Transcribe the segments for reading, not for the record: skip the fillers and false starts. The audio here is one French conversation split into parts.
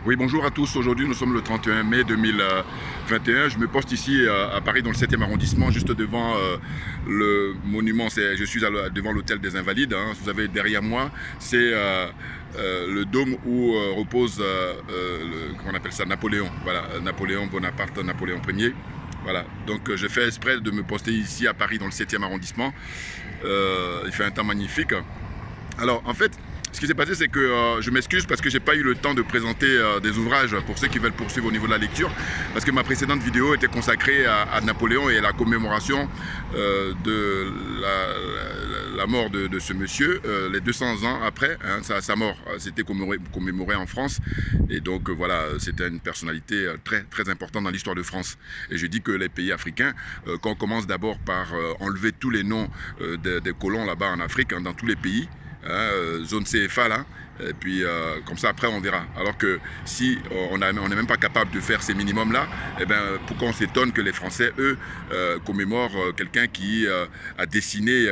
Oui, bonjour à tous. Aujourd'hui, nous sommes le 31 mai 2021. Je me poste ici à Paris, dans le 7e arrondissement, juste devant le monument. Je suis devant l'hôtel des Invalides. Hein. Vous avez derrière moi, c'est le dôme où repose, comment on appelle ça, Napoléon. Voilà, Napoléon Bonaparte, Napoléon Ier. Voilà, donc je fais exprès de me poster ici à Paris, dans le 7e arrondissement. Il fait un temps magnifique. Alors, en fait, ce qui s'est passé, c'est que je m'excuse parce que j'ai pas eu le temps de présenter des ouvrages pour ceux qui veulent poursuivre au niveau de la lecture, parce que ma précédente vidéo était consacrée à Napoléon et à la commémoration de la mort de ce monsieur, les 200 ans après hein, sa mort. C'était commémoré en France, et donc voilà, c'était une personnalité très importante dans l'histoire de France. Et je dis que les pays africains, qu'on commence d'abord par enlever tous les noms des colons là-bas en Afrique, hein, dans tous les pays, zone CFA là, et puis comme ça après on verra. Alors que si on n'est même pas capable de faire ces minimums là, eh ben, pourquoi on s'étonne que les Français eux commémorent quelqu'un qui a dessiné,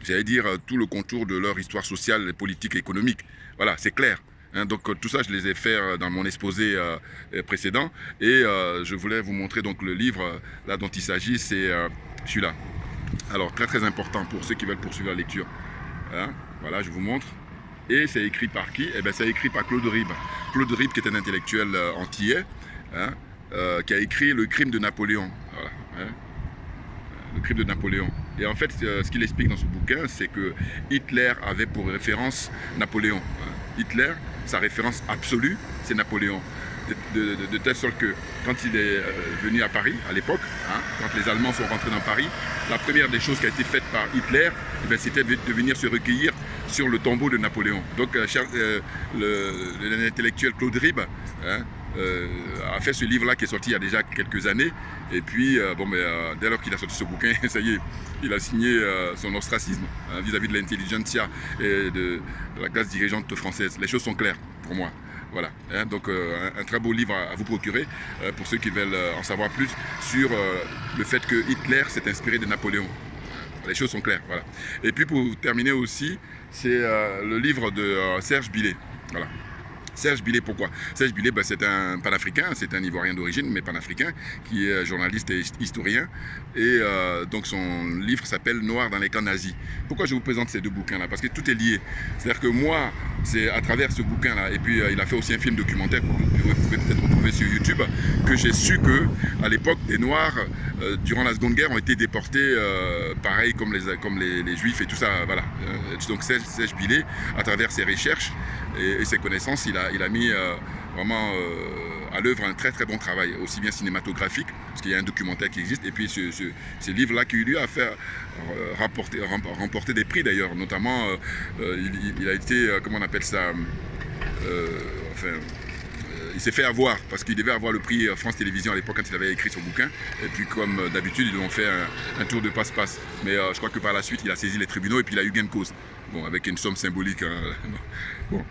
j'allais dire, tout le contour de leur histoire sociale, politique et économique. Voilà, c'est clair. Hein, donc tout ça je les ai fait dans mon exposé précédent, et je voulais vous montrer donc le livre là dont il s'agit, c'est celui-là. Alors très important pour ceux qui veulent poursuivre la lecture. Hein, voilà, je vous montre. Et c'est écrit par qui? Eh bien, c'est écrit par Claude Ribes. Claude Ribes, qui est un intellectuel antillais, hein, qui a écrit Le crime de Napoléon. Voilà, hein, Le crime de Napoléon. Et en fait, ce qu'il explique dans ce bouquin, c'est que Hitler avait pour référence Napoléon. Hein. Hitler, sa référence absolue, c'est Napoléon. De telle sorte que quand il est venu à Paris, à l'époque, hein, quand les Allemands sont rentrés dans Paris, la première des choses qui a été faite par Hitler, eh c'était de venir se recueillir sur le tombeau de Napoléon. Donc l'intellectuel Claude Ribes hein, a fait ce livre-là qui est sorti il y a déjà quelques années. Et puis, dès lors qu'il a sorti ce bouquin, ça y est, il a signé son ostracisme hein, vis-à-vis de l'intelligentsia et de la classe dirigeante française. Les choses sont claires pour moi. Voilà, hein, donc un très beau livre à vous procurer pour ceux qui veulent en savoir plus sur le fait que Hitler s'est inspiré de Napoléon. Les choses sont claires, voilà. Et puis pour terminer aussi, c'est le livre de Serge Billet. Voilà. Serge Billet, pourquoi? Serge Billet, c'est un panafricain, c'est un Ivoirien d'origine, mais panafricain, qui est journaliste et historien. Et donc son livre s'appelle Noir dans les camps nazis. Pourquoi je vous présente ces deux bouquins-là? Parce que tout est lié. C'est-à-dire que moi, c'est à travers ce bouquin-là, et puis il a fait aussi un film documentaire que vous pouvez peut-être retrouver sur YouTube, que j'ai su que à l'époque, des Noirs, durant la Seconde Guerre, ont été déportés, pareil comme les Juifs et tout ça. Voilà. Donc Serge Billet, à travers ses recherches et ses connaissances, il a mis vraiment à l'œuvre un très bon travail, aussi bien cinématographique, parce qu'il y a un documentaire qui existe, et puis ce livre-là qui lui a fait remporter des prix d'ailleurs, notamment il a été, comment on appelle ça, il s'est fait avoir, parce qu'il devait avoir le prix France Télévisions à l'époque quand il avait écrit son bouquin, et puis comme d'habitude ils lui ont fait un tour de passe-passe, mais je crois que par la suite il a saisi les tribunaux et puis il a eu gain de cause, bon, avec une somme symbolique, hein. Bon.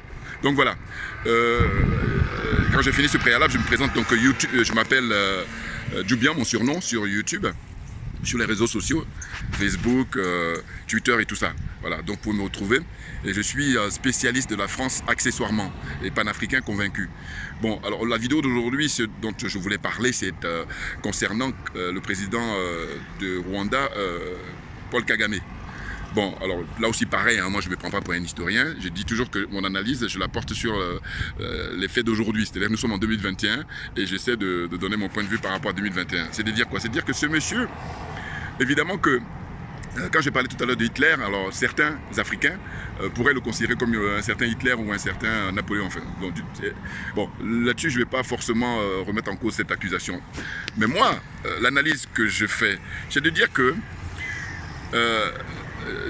Donc voilà, quand j'ai fini ce préalable, je me présente donc YouTube, je m'appelle Djoubian, mon surnom sur YouTube, sur les réseaux sociaux, Facebook, Twitter et tout ça. Voilà, donc pour me retrouver, et je suis spécialiste de la France accessoirement, et panafricain convaincu. Bon, alors la vidéo d'aujourd'hui, ce dont je voulais parler, c'est concernant le président de Rwanda, Paul Kagame. Bon, alors là aussi pareil, hein, moi je ne me prends pas pour un historien, je dis toujours que mon analyse, je la porte sur les faits d'aujourd'hui, c'est-à-dire que nous sommes en 2021 et j'essaie de donner mon point de vue par rapport à 2021. C'est de dire quoi? C'est de dire que ce monsieur, évidemment que, quand j'ai parlé tout à l'heure de Hitler, alors certains Africains pourraient le considérer comme un certain Hitler ou un certain Napoléon. Enfin, bon, là-dessus, je ne vais pas forcément remettre en cause cette accusation. Mais moi, l'analyse que je fais, c'est de dire que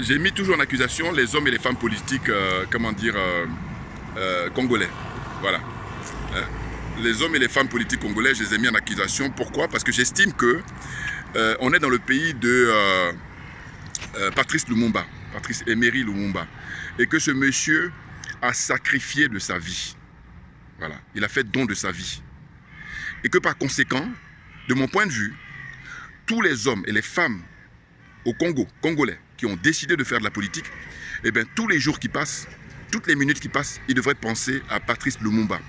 j'ai mis toujours en accusation les hommes et les femmes politiques, congolais. Voilà. Hein? Les hommes et les femmes politiques congolais, je les ai mis en accusation. Pourquoi? Parce que j'estime que on est dans le pays de Patrice Lumumba, Patrice Emery Lumumba, et que ce monsieur a sacrifié de sa vie. Voilà. Il a fait don de sa vie. Et que par conséquent, de mon point de vue, tous les hommes et les femmes au Congo, congolais, qui ont décidé de faire de la politique, eh bien, tous les jours qui passent, toutes les minutes qui passent, ils devraient penser à Patrice Lumumba.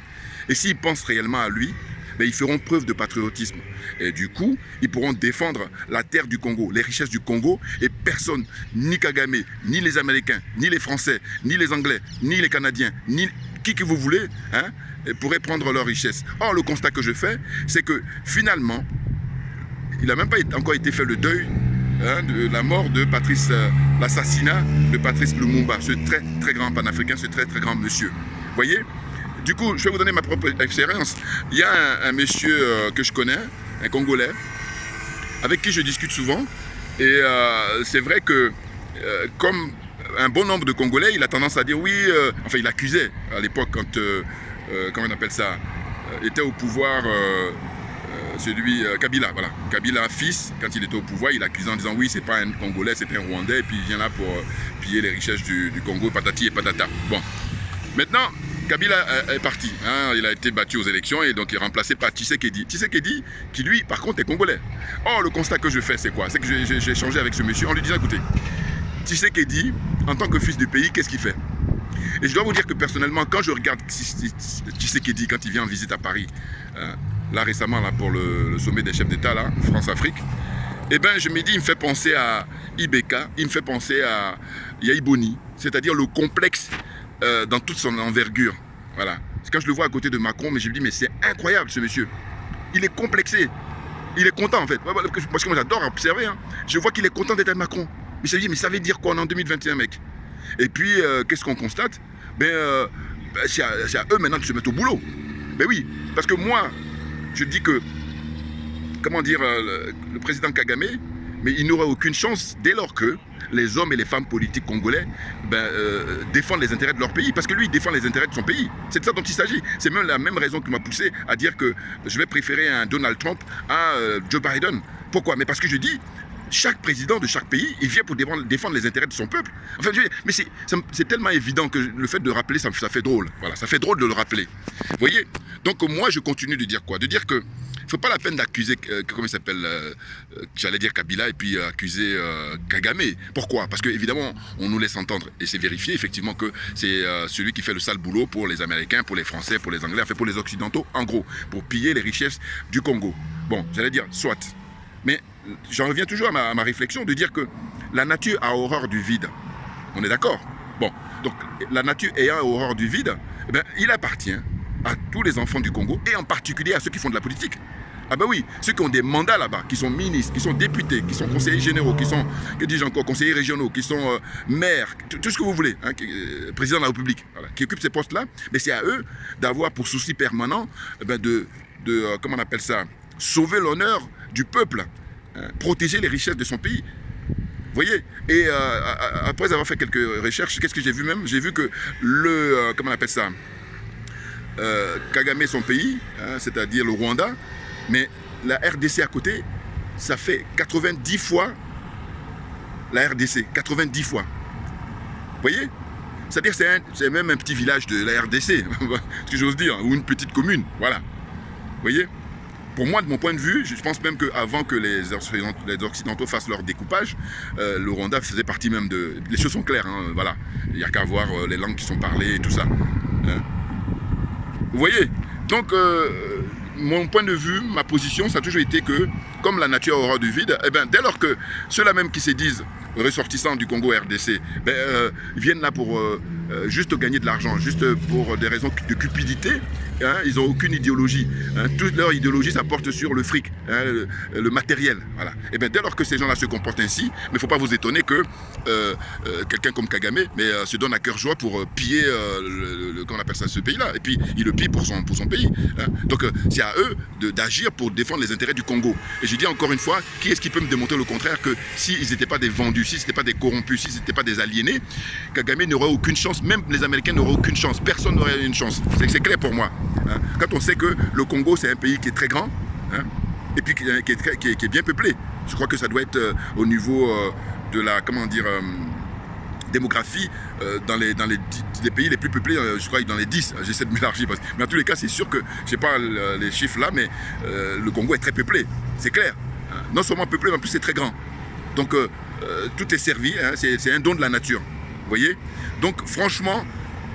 Et s'ils pensent réellement à lui, ben, ils feront preuve de patriotisme. Et du coup, ils pourront défendre la terre du Congo, les richesses du Congo, et personne, ni Kagame, ni les Américains, ni les Français, ni les Anglais, ni les Canadiens, ni qui que vous voulez, hein, pourrait prendre leurs richesses. Or, le constat que je fais, c'est que finalement, il n'a même pas encore été fait le deuil, hein, de la mort de Patrice, l'assassinat de Patrice Lumumba, ce très très grand panafricain, ce très très grand monsieur. Vous voyez? Du coup, je vais vous donner ma propre expérience. Il y a un monsieur que je connais, un Congolais, avec qui je discute souvent. Et c'est vrai que, comme un bon nombre de Congolais, il a tendance à dire oui, enfin il accusait à l'époque quand, comment on appelle ça, était au pouvoir, Kabila, voilà. Kabila, fils, quand il était au pouvoir, il accusait en disant oui, c'est pas un Congolais, c'est un Rwandais, et puis il vient là pour piller les richesses du Congo, patati et patata. Bon, maintenant, Kabila est parti, hein, il a été battu aux élections et donc il est remplacé par Tshisekedi. Tshisekedi, qui lui, par contre, est congolais. Or, le constat que je fais, c'est quoi? C'est que j'ai échangé avec ce monsieur en lui disant, écoutez, Tshisekedi, en tant que fils du pays, qu'est-ce qu'il fait? Et je dois vous dire que personnellement, quand je regarde Tshisekedi, quand il vient en visite à Paris, là récemment, là, pour le sommet des chefs d'État, là, France-Afrique, eh ben, je me dis, il me fait penser à Ibeka, il me fait penser à Yaïboni, c'est-à-dire le complexe dans toute son envergure. Voilà. Quand je le vois à côté de Macron, mais je me dis, mais c'est incroyable ce monsieur. Il est complexé. Il est content en fait. Parce que moi j'adore observer. Hein. Je vois qu'il est content d'être avec Macron. Mais je me dis, mais ça veut dire quoi en 2021, mec? Et puis, qu'est-ce qu'on constate? C'est à eux maintenant de se mettre au boulot. Ben oui, parce que moi, je dis que, comment dire, le président Kagame, mais il n'aurait aucune chance dès lors que les hommes et les femmes politiques congolais défendent les intérêts de leur pays. Parce que lui, il défend les intérêts de son pays. C'est de ça dont il s'agit. C'est même la même raison qui m'a poussé à dire que je vais préférer un Donald Trump à Joe Biden. Pourquoi? Mais parce que je dis, chaque président de chaque pays, il vient pour défendre les intérêts de son peuple. Enfin, mais c'est tellement évident que le fait de rappeler, ça fait drôle. Voilà, ça fait drôle de le rappeler. Vous voyez? Donc moi, je continue de dire quoi? De dire que il ne faut pas la peine d'accuser, comment il s'appelle, j'allais dire Kabila, et puis accuser Kagame. Pourquoi? Parce qu'évidemment, on nous laisse entendre, et c'est vérifié effectivement que c'est celui qui fait le sale boulot pour les Américains, pour les Français, pour les Anglais, enfin pour les Occidentaux, en gros, pour piller les richesses du Congo. Bon, j'allais dire, soit. Mais j'en reviens toujours à ma réflexion de dire que la nature a horreur du vide. On est d'accord? Bon, donc la nature ayant horreur du vide, eh bien, il appartient à tous les enfants du Congo, et en particulier à ceux qui font de la politique. Ah ben oui, ceux qui ont des mandats là-bas, qui sont ministres, qui sont députés, qui sont conseillers généraux, qui sont, que dis-je encore, conseillers régionaux, qui sont maires, tout ce que vous voulez, hein, président de la République, voilà, qui occupent ces postes-là, mais c'est à eux d'avoir pour souci permanent comment on appelle ça, sauver l'honneur du peuple, hein, protéger les richesses de son pays. Vous voyez? Et après avoir fait quelques recherches, qu'est-ce que j'ai vu même? J'ai vu que comment on appelle ça, Kagame, son pays, hein, c'est-à-dire le Rwanda, mais la RDC à côté, ça fait 90 fois la RDC, 90 fois. Vous voyez? C'est-à-dire c'est même un petit village de la RDC, ce que j'ose dire, ou une petite commune, voilà. Vous voyez? Pour moi, de mon point de vue, je pense même qu'avant que les Occidentaux fassent leur découpage, le Rwanda faisait partie même de... Les choses sont claires, hein, voilà. Il n'y a qu'à voir les langues qui sont parlées et tout ça. Hein. Vous voyez? Donc, mon point de vue, ma position, ça a toujours été que, comme la nature a horreur du vide, eh ben, dès lors que ceux-là même qui se disent ressortissants du Congo RDC, viennent là pour juste gagner de l'argent, juste pour des raisons de cupidité, hein, ils n'ont aucune idéologie. Hein, toute leur idéologie, ça porte sur le fric, hein, le matériel. Voilà. Et bien, dès lors que ces gens-là se comportent ainsi, mais il ne faut pas vous étonner que quelqu'un comme Kagame se donne à cœur joie pour piller comment on appelle ça, ce pays-là. Et puis, il le pille pour son pays. Hein. Donc, c'est à eux d'agir pour défendre les intérêts du Congo. Et je dis encore une fois, qui est-ce qui peut me démontrer le contraire que s'ils n'étaient pas des vendus, si ce n'étaient pas des corrompus, si ce n'étaient pas des aliénés, Kagame n'aurait aucune chance, même les Américains n'auraient aucune chance, personne n'aurait une chance. C'est clair pour moi. Hein. Quand on sait que le Congo, c'est un pays qui est très grand, hein, et puis qui est bien peuplé. Je crois que ça doit être au niveau de la, comment dire, démographie dans les pays les plus peuplés, je crois dans les 10, j'essaie de m'élargir, mais en tous les cas c'est sûr que, je sais pas les chiffres là, mais le Congo est très peuplé, c'est clair, hein. Non seulement peuplé, mais en plus c'est très grand, donc tout est servi, hein, c'est un don de la nature, vous voyez. Donc franchement,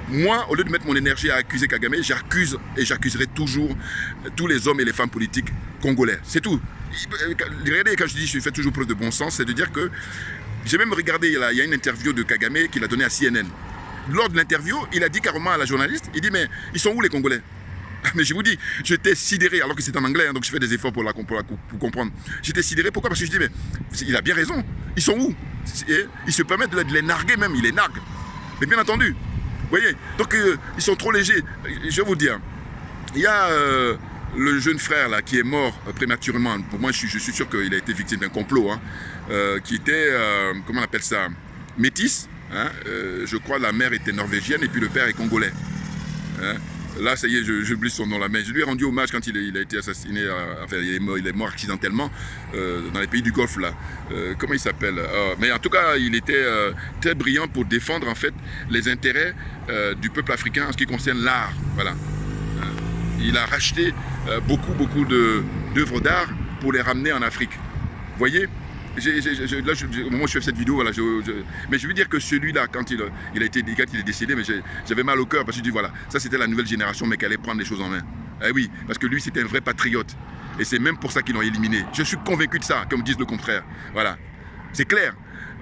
moi, au lieu de mettre mon énergie à accuser Kagame, j'accuse et j'accuserai toujours tous les hommes et les femmes politiques congolais. C'est tout. Regardez, quand je dis je fais toujours preuve de bon sens, c'est de dire que j'ai même regardé, il y a une interview de Kagame qu'il a donnée à CNN. Lors de l'interview, il a dit carrément à la journaliste, il dit mais ils sont où les Congolais? Mais je vous dis, j'étais sidéré, alors que c'est en anglais, hein, donc je fais des efforts pour comprendre. J'étais sidéré, pourquoi? Parce que je dis mais il a bien raison, ils sont où? Ils se permettent de les narguer même, ils les narguent. Mais bien entendu, vous voyez, donc ils sont trop légers. Je vais vous dire, il y a le jeune frère là qui est mort prématurément. Pour moi, je suis sûr qu'il a été victime d'un complot, hein, qui était, comment on appelle ça, métis. Hein, je crois la mère était norvégienne et puis le père est congolais. Hein. Là, ça y est, j'oublie son nom là, mais je lui ai rendu hommage quand il a été assassiné, enfin il est mort accidentellement dans les pays du Golfe là. Comment il s'appelle? Mais en tout cas, il était très brillant pour défendre en fait les intérêts du peuple africain en ce qui concerne l'art. Voilà. Il a racheté beaucoup d'œuvres d'art pour les ramener en Afrique. Vous voyez? Là, au moment où je fais cette vidéo, voilà, mais je veux dire que celui-là, quand il est décédé, mais j'avais mal au cœur parce que je dis voilà, ça c'était la nouvelle génération, mais qui allait prendre les choses en main. Eh oui, parce que lui c'était un vrai patriote. Et c'est même pour ça qu'ils l'ont éliminé. Je suis convaincu de ça, comme disent le contraire. Voilà, c'est clair.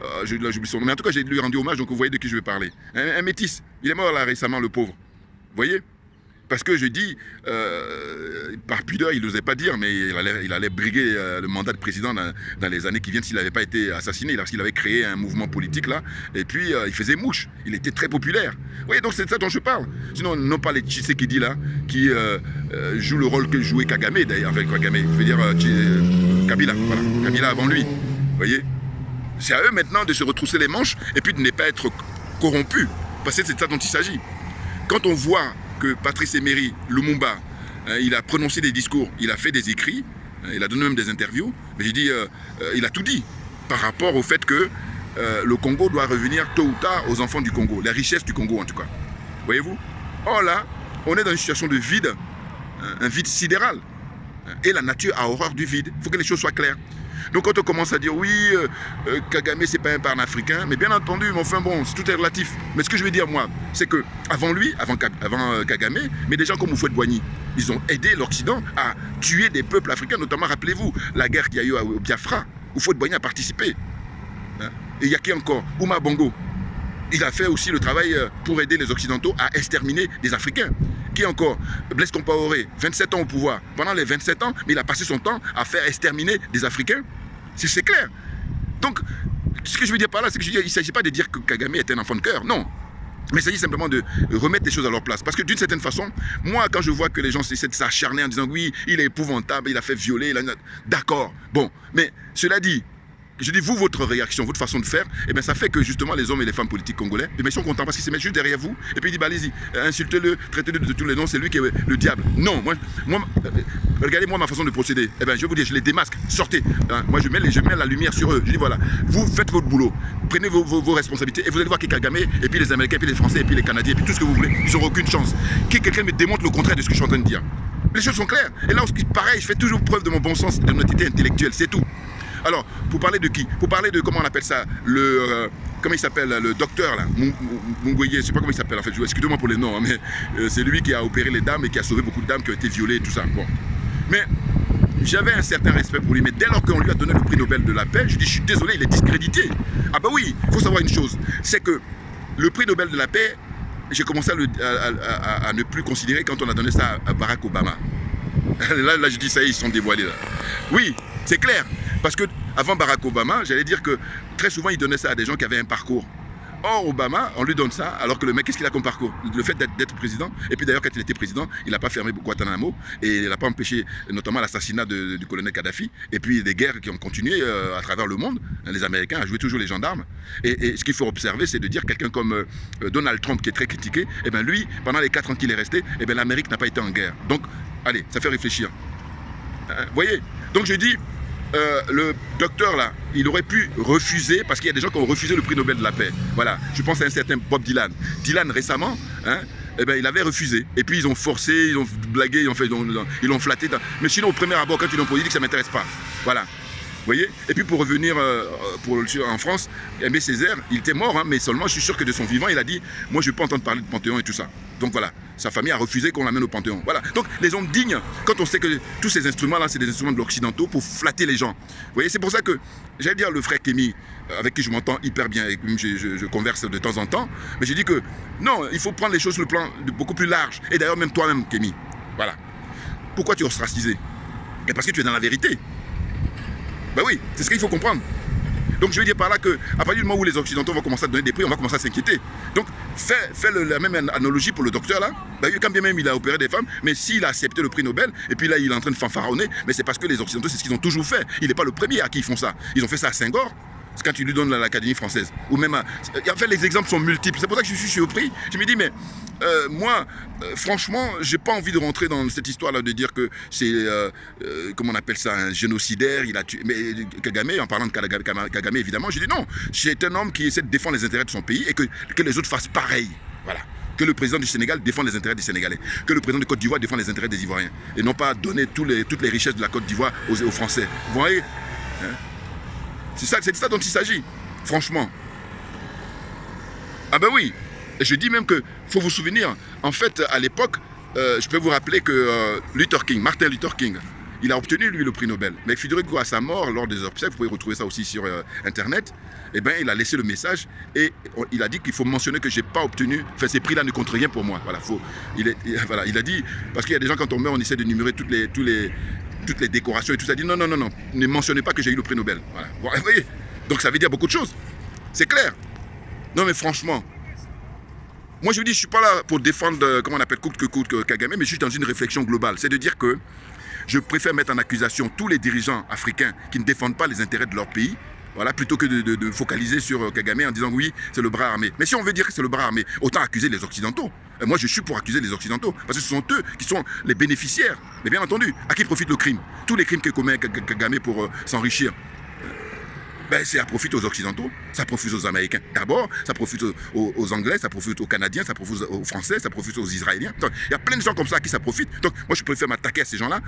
Là, j'oublie son nom. Mais en tout cas, j'ai lui rendu hommage, donc vous voyez de qui je vais parler. Un métis. Il est mort là récemment, le pauvre. Vous voyez? Parce que je dis, par pudeur, il n'osait pas dire, mais il allait briguer le mandat de président dans les années qui viennent s'il n'avait pas été assassiné, parce qu'il avait créé un mouvement politique là, et puis il faisait mouche, il était très populaire. Vous voyez, donc c'est de ça dont je parle. Sinon, non pas les Tshisekedi là, qui jouent le rôle que jouait Kagame, d'ailleurs, avec Kagame, je veux dire Kabila, voilà, Kabila avant lui. Vous voyez, c'est à eux maintenant de se retrousser les manches, et puis de ne pas être corrompus, parce que c'est de ça dont il s'agit. Quand on voit que Patrice Emery Lumumba, il a prononcé des discours, il a fait des écrits, il a donné même des interviews, mais j'ai dit, il a tout dit par rapport au fait que le Congo doit revenir tôt ou tard aux enfants du Congo, la richesse du Congo en tout cas. Voyez-vous? Or là, on est dans une situation de vide, un vide sidéral, et la nature a horreur du vide. Il faut que les choses soient claires. Donc quand on commence à dire oui, Kagame c'est pas un panafricain, mais bien entendu, mais enfin bon, tout est relatif. Mais ce que je veux dire moi, c'est que avant lui, avant Kagame, mais des gens comme Houphouët-Boigny, ils ont aidé l'Occident à tuer des peuples africains, notamment, rappelez-vous, la guerre qu'il y a eu au Biafra, Houphouët-Boigny a participé. Hein? Et il y a qui encore? Oumar Bongo. Il a fait aussi le travail pour aider les Occidentaux à exterminer des Africains. Qui encore? Blaise Compaoré, 27 ans au pouvoir. Pendant les 27 ans, mais il a passé son temps à faire exterminer des Africains. C'est clair. Donc, ce que je veux dire par là, c'est qu'il ne s'agit pas de dire que Kagame est un enfant de cœur. Non. Mais il s'agit simplement de remettre les choses à leur place. Parce que d'une certaine façon, moi, quand je vois que les gens essaient de s'acharner en disant oui, il est épouvantable, il a fait violer, d'accord. Bon, mais cela dit, je dis, vous, votre réaction, votre façon de faire, eh bien, ça fait que justement les hommes et les femmes politiques congolais, eh bien, ils sont contents parce qu'ils se mettent juste derrière vous et puis ils disent, bah, allez-y, insultez-le, traitez-le de tous les noms, c'est lui qui est le diable. Non, regardez moi ma façon de procéder. Eh bien, je vais vous dire, je les démasque, sortez. Hein, moi, je mets la lumière sur eux. Je dis, voilà, vous faites votre boulot, prenez vos responsabilités et vous allez voir que Kagame, et puis les Américains, et puis les Français, et puis les Canadiens, et puis tout ce que vous voulez, ils n'auront aucune chance. Que quelqu'un me démontre le contraire de ce que je suis en train de dire. Les choses sont claires. Et là, pareil, je fais toujours preuve de mon bon sens et de mon honnêteté intellectuelle, c'est tout. Alors, pour parler de qui? Pour parler de, comment on appelle ça, comment il s'appelle, le docteur là, Mungoye, je ne sais pas comment il s'appelle en fait, excusez-moi pour les noms, hein, mais c'est lui qui a opéré les dames et qui a sauvé beaucoup de dames qui ont été violées et tout ça. Bon. Mais j'avais un certain respect pour lui, mais dès lors qu'on lui a donné le prix Nobel de la paix, je dis, je suis désolé, il est discrédité. Ah bah oui, il faut savoir une chose, c'est que le prix Nobel de la paix, j'ai commencé à ne plus considérer quand on a donné ça à Barack Obama. Là, je dis, ça y est, ils sont dévoilés là. Oui, c'est clair. Parce que avant Barack Obama, j'allais dire que très souvent, il donnait ça à des gens qui avaient un parcours. Or, Obama, on lui donne ça, alors que le mec, qu'est-ce qu'il a comme parcours? Le fait d'être président. Et puis d'ailleurs, quand il était président, il n'a pas fermé Guantanamo et il n'a pas empêché notamment l'assassinat du colonel Kadhafi. Et puis des guerres qui ont continué à travers le monde. Les Américains ont joué toujours les gendarmes. Et ce qu'il faut observer, c'est de dire quelqu'un comme Donald Trump, qui est très critiqué, et bien lui, pendant les 4 ans qu'il est resté, et bien l'Amérique n'a pas été en guerre. Donc, allez, ça fait réfléchir. Vous voyez? Donc je dis, le docteur là, il aurait pu refuser, parce qu'il y a des gens qui ont refusé le prix Nobel de la paix. Voilà, je pense à un certain Bob Dylan. Dylan récemment, hein, eh ben, il avait refusé. Et puis ils ont forcé, ils ont blagué, ils l'ont flatté. Mais sinon au premier abord, quand ils l'ont posé, il dit que ça ne m'intéresse pas. Voilà. voyez. Et puis pour revenir en France, Aimé Césaire, il était mort, hein, mais seulement je suis sûr que de son vivant, il a dit « Moi, je ne veux pas entendre parler de Panthéon et tout ça ». Donc voilà, sa famille a refusé qu'on l'amène au Panthéon. Voilà. Donc les hommes dignes, quand on sait que tous ces instruments-là, c'est des instruments de l'occidentaux pour flatter les gens. Vous voyez, c'est pour ça que, j'allais dire le frère Kémy, avec qui je m'entends hyper bien, et je converse de temps en temps, mais j'ai dit que non, il faut prendre les choses sur le plan beaucoup plus large. Et d'ailleurs, même toi-même, Kémy. Voilà. Pourquoi tu es ostracisé? Et parce que tu es dans la vérité. Ben oui, c'est ce qu'il faut comprendre. Donc je veux dire par là qu'à partir du moment où les Occidentaux vont commencer à donner des prix, on va commencer à s'inquiéter. Donc fais la même analogie pour le docteur là. Ben, quand bien même il a opéré des femmes, mais s'il a accepté le prix Nobel, et puis là il est en train de fanfaronner, mais c'est parce que les Occidentaux, c'est ce qu'ils ont toujours fait. Il n'est pas le premier à qui ils font ça. Ils ont fait ça à Senghor. C'est quand tu lui donnes l'Académie française. Ou même en fait, les exemples sont multiples. C'est pour ça que je suis surpris. Je me dis, mais moi, franchement, j'ai pas envie de rentrer dans cette histoire-là de dire que c'est, comment on appelle ça, un génocidaire. Il a tué. Mais Kagame, en parlant de Kagame, évidemment, j'ai dit non. C'est un homme qui essaie de défendre les intérêts de son pays et que les autres fassent pareil. Voilà. Que le président du Sénégal défende les intérêts des Sénégalais. Que le président de Côte d'Ivoire défende les intérêts des Ivoiriens. Et non pas donner toutes les richesses de la Côte d'Ivoire aux Français. Vous voyez, hein? C'est de ça dont il s'agit, franchement. Ah ben oui, et je dis même que, faut vous souvenir, en fait, à l'époque, je peux vous rappeler que Martin Luther King, il a obtenu, lui, le prix Nobel. Mais figurez-vous qu'à sa mort, lors des obsèques, vous pouvez retrouver ça aussi sur Internet, eh ben, il a laissé le message et il a dit qu'il faut mentionner que je n'ai pas obtenu, enfin, ces prix-là ne comptent rien pour moi. Voilà, il a dit, parce qu'il y a des gens, quand on meurt, on essaie de numérer toutes les décorations et tout ça. Il dit non, ne mentionnez pas que j'ai eu le prix Nobel. Voilà. Vous voyez? Donc ça veut dire beaucoup de choses. C'est clair. Non mais franchement, moi je vous dis, je ne suis pas là pour défendre, comment on appelle, coûte que coûte Kagame, mais je suis dans une réflexion globale. C'est de dire que je préfère mettre en accusation tous les dirigeants africains qui ne défendent pas les intérêts de leur pays, voilà, plutôt que de focaliser sur Kagame en disant oui, c'est le bras armé. Mais si on veut dire que c'est le bras armé, autant accuser les Occidentaux. Et moi, je suis pour accuser les Occidentaux, parce que ce sont eux qui sont les bénéficiaires. Mais bien entendu, à qui profite le crime? Tous les crimes que commet Kagame pour s'enrichir. Ben, ça profite aux Occidentaux, ça profite aux Américains. D'abord, ça profite aux Anglais, ça profite aux Canadiens, ça profite aux Français, ça profite aux Israéliens. Donc, il y a plein de gens comme ça à qui ça profite. Donc, moi, je préfère m'attaquer à ces gens-là,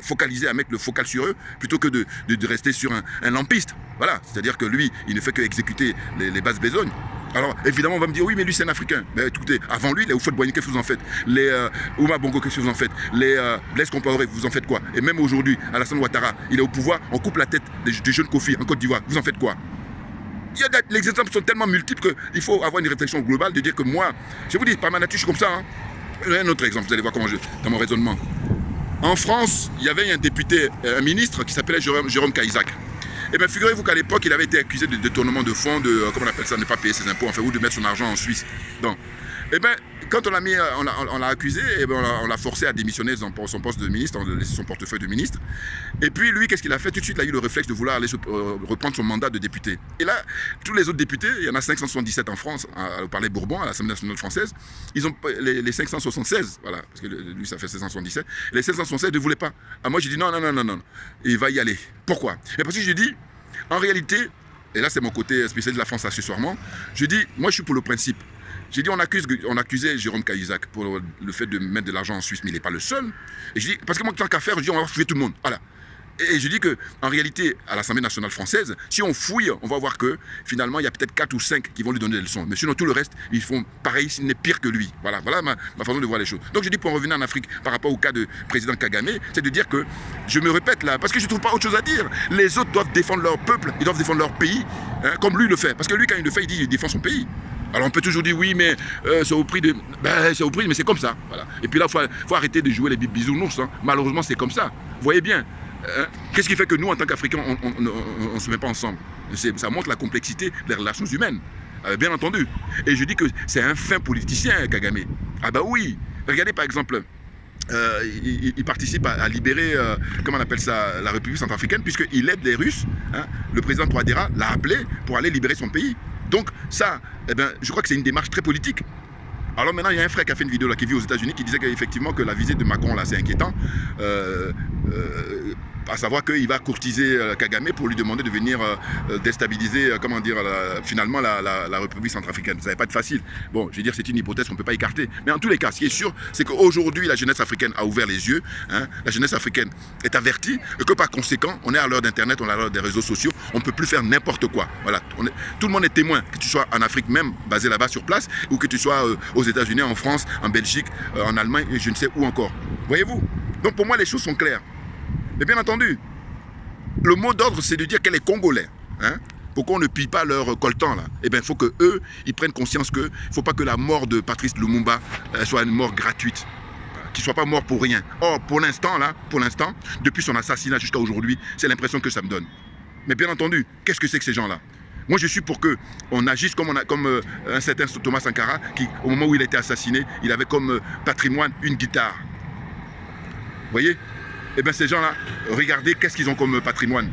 focaliser, à mettre le focal sur eux, plutôt que de rester sur un lampiste. Voilà, c'est-à-dire que lui, il ne fait que exécuter les basses besognes. Alors, évidemment, on va me dire, oui, mais lui, c'est un Africain. Mais écoutez, avant lui, les Houphouët-Boigny, qu'est-ce que vous en faites? Les Ouma Bongo, qu'est-ce que vous en faites? Les Blaise Compaoré, vous en faites quoi? Et même aujourd'hui, Alassane Ouattara, il est au pouvoir, on coupe la tête des jeunes Kofi en Côte d'Ivoire. Vous en faites quoi? Les exemples sont tellement multiples qu'il faut avoir une réflexion globale de dire que moi, je vous dis, par ma nature, je suis comme ça. Hein. Un autre exemple, vous allez voir comment dans mon raisonnement. En France, il y avait un député, un ministre qui s'appelait Jérôme Cahuzac. Et bien, figurez-vous qu'à l'époque, il avait été accusé de détournement de fonds, comment on appelle ça, de ne pas payer ses impôts, enfin, ou de mettre son argent en Suisse. Donc, et bien, quand on l'a accusé, et ben on l'a forcé à démissionner de son poste de ministre, on a laissé son portefeuille de ministre. Et puis, lui, qu'est-ce qu'il a fait? Tout de suite, il a eu le réflexe de vouloir aller reprendre son mandat de député. Et là, tous les autres députés, il y en a 577 en France, au Palais Bourbon, à l'Assemblée nationale française, ils ont les 576, voilà, parce que lui, ça fait 577, les 576 ne voulaient pas. Ah, moi, j'ai dit non, il va y aller. Pourquoi? Et parce que j'ai dit, en réalité, et là, c'est mon côté spécialiste de la France accessoirement, je dis, moi, je suis pour le principe. J'ai dit, on accusait Jérôme Cahuzac pour le fait de mettre de l'argent en Suisse, mais il n'est pas le seul. Et je dis, parce que moi, tant qu'à faire, je dis, on va fouiller tout le monde. Voilà. Et je dis qu'en réalité, à l'Assemblée nationale française, si on fouille, on va voir que finalement, il y a peut-être 4 ou 5 qui vont lui donner des leçons. Mais sinon, tout le reste, ils font pareil, s'il n'est pire que lui. Voilà ma façon de voir les choses. Donc je dis, pour en revenir en Afrique, par rapport au cas de président Kagame, c'est de dire que, je me répète là, parce que je ne trouve pas autre chose à dire. Les autres doivent défendre leur peuple, ils doivent défendre leur pays, hein, comme lui le fait. Parce que lui, quand il le fait, il dit qu'il défend son pays. Alors on peut toujours dire oui, mais c'est au prix de... Ben, c'est au prix, mais c'est comme ça. Voilà. Et puis là, il faut arrêter de jouer les bisounours. Hein. Malheureusement, c'est comme ça. Vous voyez bien. Qu'est-ce qui fait que nous, en tant qu'Africains, on ne se met pas ensemble? Ça montre la complexité des relations humaines, bien entendu. Et je dis que c'est un fin politicien, Kagame. Ah bah oui. Regardez par exemple, il participe à libérer, comment on appelle ça, la République centrafricaine, puisqu'il aide les Russes. Hein. Le président Touadéra l'a appelé pour aller libérer son pays. Donc ça, eh ben, je crois que c'est une démarche très politique. Alors maintenant, il y a un frère qui a fait une vidéo là, qui vit aux États-Unis, qui disait qu'effectivement que la visite de Macron là, c'est inquiétant. à savoir qu'il va courtiser Kagame pour lui demander de venir déstabiliser, comment dire, finalement la République centrafricaine. Ça va pas être facile. Bon, je veux dire, c'est une hypothèse qu'on ne peut pas écarter. Mais en tous les cas, ce qui est sûr, c'est qu'aujourd'hui, la jeunesse africaine a ouvert les yeux. Hein, la jeunesse africaine est avertie et que par conséquent, on est à l'heure d'Internet, on est à l'heure des réseaux sociaux, on ne peut plus faire n'importe quoi. Voilà, tout le monde est témoin, que tu sois en Afrique même, basé là-bas sur place, ou que tu sois aux États-Unis, en France, en Belgique, en Allemagne, et je ne sais où encore. Voyez-vous? Donc pour moi, les choses sont claires. Mais bien entendu, le mot d'ordre, c'est de dire qu'elle est Congolais. Hein? Pourquoi on ne pille pas leur coltan là? Eh bien, il faut qu'eux, ils prennent conscience qu'il ne faut pas que la mort de Patrice Lumumba soit une mort gratuite. Qu'il ne soit pas mort pour rien. Or, pour l'instant, depuis son assassinat jusqu'à aujourd'hui, c'est l'impression que ça me donne. Mais bien entendu, qu'est-ce que c'est que ces gens-là? Moi, je suis pour qu'on agisse comme un certain Thomas Sankara, qui, au moment où il a été assassiné, il avait comme patrimoine une guitare. Vous voyez? Eh bien, ces gens-là, regardez qu'est-ce qu'ils ont comme patrimoine.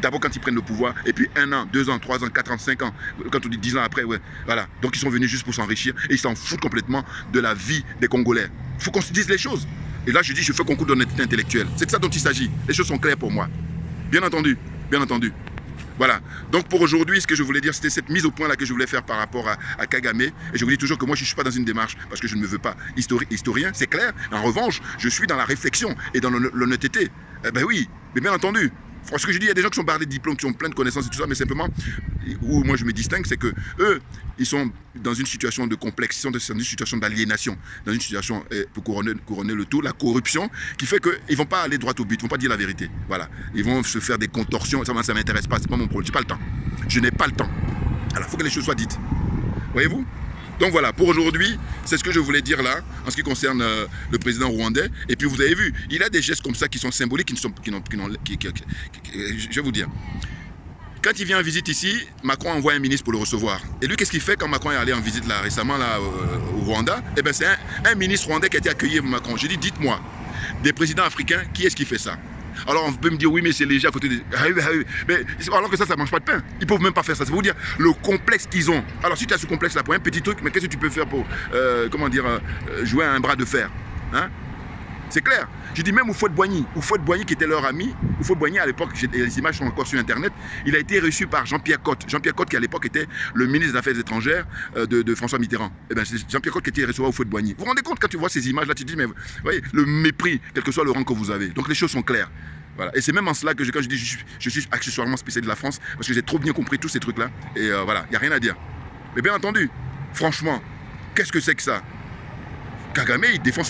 D'abord quand ils prennent le pouvoir, et puis 1 an, 2 ans, 3 ans, 4 ans, 5 ans, quand on dit 10 ans après, ouais, voilà. Donc ils sont venus juste pour s'enrichir, et ils s'en foutent complètement de la vie des Congolais. Il faut qu'on se dise les choses. Et là, je dis, je fais concours d'honnêteté intellectuelle. C'est de ça dont il s'agit. Les choses sont claires pour moi. Bien entendu, bien entendu. Voilà, donc pour aujourd'hui, ce que je voulais dire, c'était cette mise au point là que je voulais faire par rapport à Kagame. Et je vous dis toujours que moi, je ne suis pas dans une démarche parce que je ne me veux pas historien, c'est clair. En revanche, je suis dans la réflexion et dans l'honnêteté. Eh ben oui, mais bien entendu. Ce que je dis, il y a des gens qui sont bardés de diplômes, qui ont plein de connaissances et tout ça, mais simplement, où moi je me distingue, c'est que eux, ils sont dans une situation de complexe, ils sont dans une situation d'aliénation, dans une situation, pour couronner le tout, la corruption, qui fait qu'ils ne vont pas aller droit au but, ils ne vont pas dire la vérité. Voilà. Ils vont se faire des contorsions, ça ne m'intéresse pas, c'est pas mon problème, je n'ai pas le temps. Je n'ai pas le temps. Alors, il faut que les choses soient dites. Voyez-vous? Donc voilà, pour aujourd'hui, c'est ce que je voulais dire là, en ce qui concerne le président rwandais. Et puis vous avez vu, il a des gestes comme ça qui sont symboliques, je vais vous dire. Quand il vient en visite ici, Macron envoie un ministre pour le recevoir. Et lui, qu'est-ce qu'il fait quand Macron est allé en visite là récemment là, au Rwanda? Eh bien, c'est un ministre rwandais qui a été accueilli par Macron. Je dis, dites-moi, des présidents africains, qui est-ce qui fait ça? Alors on peut me dire oui mais c'est léger à côté des... Mais alors que ça ne mange pas de pain. Ils ne peuvent même pas faire ça. C'est pour vous dire le complexe qu'ils ont. Alors si tu as ce complexe là pour un petit truc, mais qu'est-ce que tu peux faire pour jouer à un bras de fer, hein? C'est clair. Je dis même Houphouët-Boigny qui était leur ami. Houphouët-Boigny à l'époque, les images sont encore sur internet, il a été reçu par Jean-Pierre Cotte. Jean-Pierre Cotte qui à l'époque était le ministre des Affaires étrangères de François Mitterrand. Et bien c'est Jean-Pierre Cotte qui était recevoir Houphouët-Boigny. Vous vous rendez compte quand tu vois ces images là, tu te dis mais vous voyez le mépris, quel que soit le rang que vous avez. Donc les choses sont claires. Voilà. Et c'est même en cela que quand je dis je suis accessoirement spécialiste de la France, parce que j'ai trop bien compris tous ces trucs là. Et voilà, il n'y a rien à dire. Mais bien entendu, franchement, qu'est-ce que c'est que ça? Kagame, il défend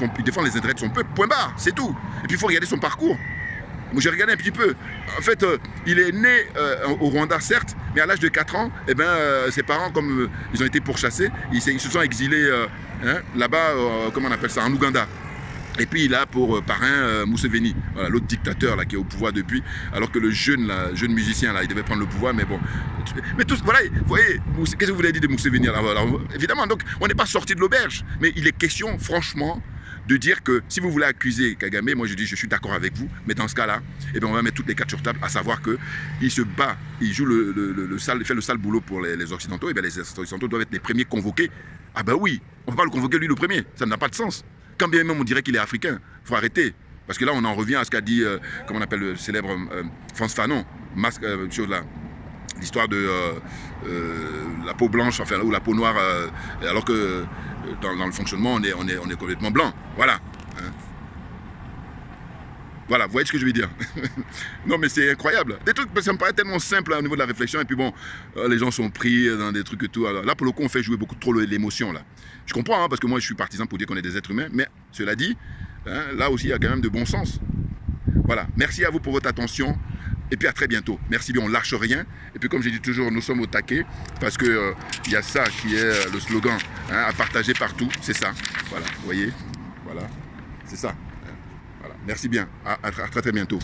les intérêts de son peuple, point barre, c'est tout. Et puis il faut regarder son parcours. Moi j'ai regardé un petit peu. En fait, il est né au Rwanda, certes, mais à l'âge de 4 ans, eh ben, ses parents, comme ils ont été pourchassés, ils se sont exilés là-bas, comment on appelle ça, en Ouganda. Et puis il a pour parrain Museveni, voilà, l'autre dictateur là, qui est au pouvoir depuis, alors que le jeune musicien là, il devait prendre le pouvoir, mais bon. Mais tout, voilà, vous voyez, qu'est-ce que vous avez dit de Museveni là, alors, évidemment, donc on n'est pas sorti de l'auberge, mais il est question, franchement, de dire que si vous voulez accuser Kagame, moi je dis je suis d'accord avec vous, mais dans ce cas-là, eh bien, on va mettre toutes les cartes sur table, à savoir qu'il se bat, il joue il fait le sale boulot pour les Occidentaux, et bien les Occidentaux doivent être les premiers convoqués. Ah ben oui, on ne peut pas le convoquer lui le premier, ça n'a pas de sens. Quand bien même on dirait qu'il est africain, il faut arrêter. Parce que là, on en revient à ce qu'a dit, comment on appelle le célèbre Frantz Fanon, l'histoire de la peau blanche, enfin, ou la peau noire, alors que dans le fonctionnement, on est complètement blanc. Voilà. Hein. Voilà, vous voyez ce que je veux dire? Non, mais c'est incroyable. Des trucs, ça me paraît tellement simple au niveau de la réflexion, et puis bon, les gens sont pris dans des trucs et tout. Alors, là, pour le coup, on fait jouer beaucoup trop l'émotion, là. Je comprends, hein, parce que moi, je suis partisan pour dire qu'on est des êtres humains, mais cela dit, hein, là aussi, il y a quand même de bon sens. Voilà, merci à vous pour votre attention, et puis à très bientôt. Merci bien, on lâche rien. Et puis comme je dis toujours, nous sommes au taquet, parce que il y a ça qui est le slogan, hein, à partager partout, c'est ça. Voilà, vous voyez, voilà, c'est ça. Voilà. Merci bien, à très bientôt.